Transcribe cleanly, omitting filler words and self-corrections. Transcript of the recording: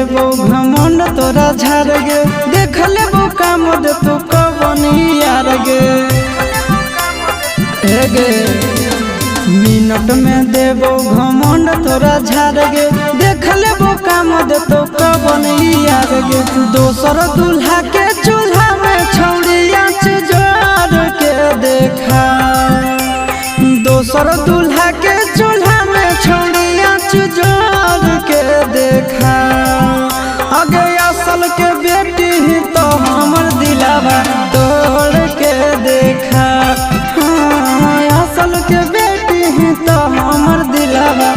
देबो घमंड तोरा झाड़ गे देख लेबो काम दे तू कबनी यार गे हे गे मिनट में देबो घमंड तोरा झाड़ गे देख लेबो काम दे तू कबनी यार गे दोसर दूल्हा के चूल्हा में छौड़िया जोड़ के देखा दोसर दूल्हा के चूल्हा में छौड़िया जोड़ के देखा आगे असल के बेटी ही तो हमर दिलावा तोड़ के देखा हाँ, असल के बेटी ही तो हमर दिलावा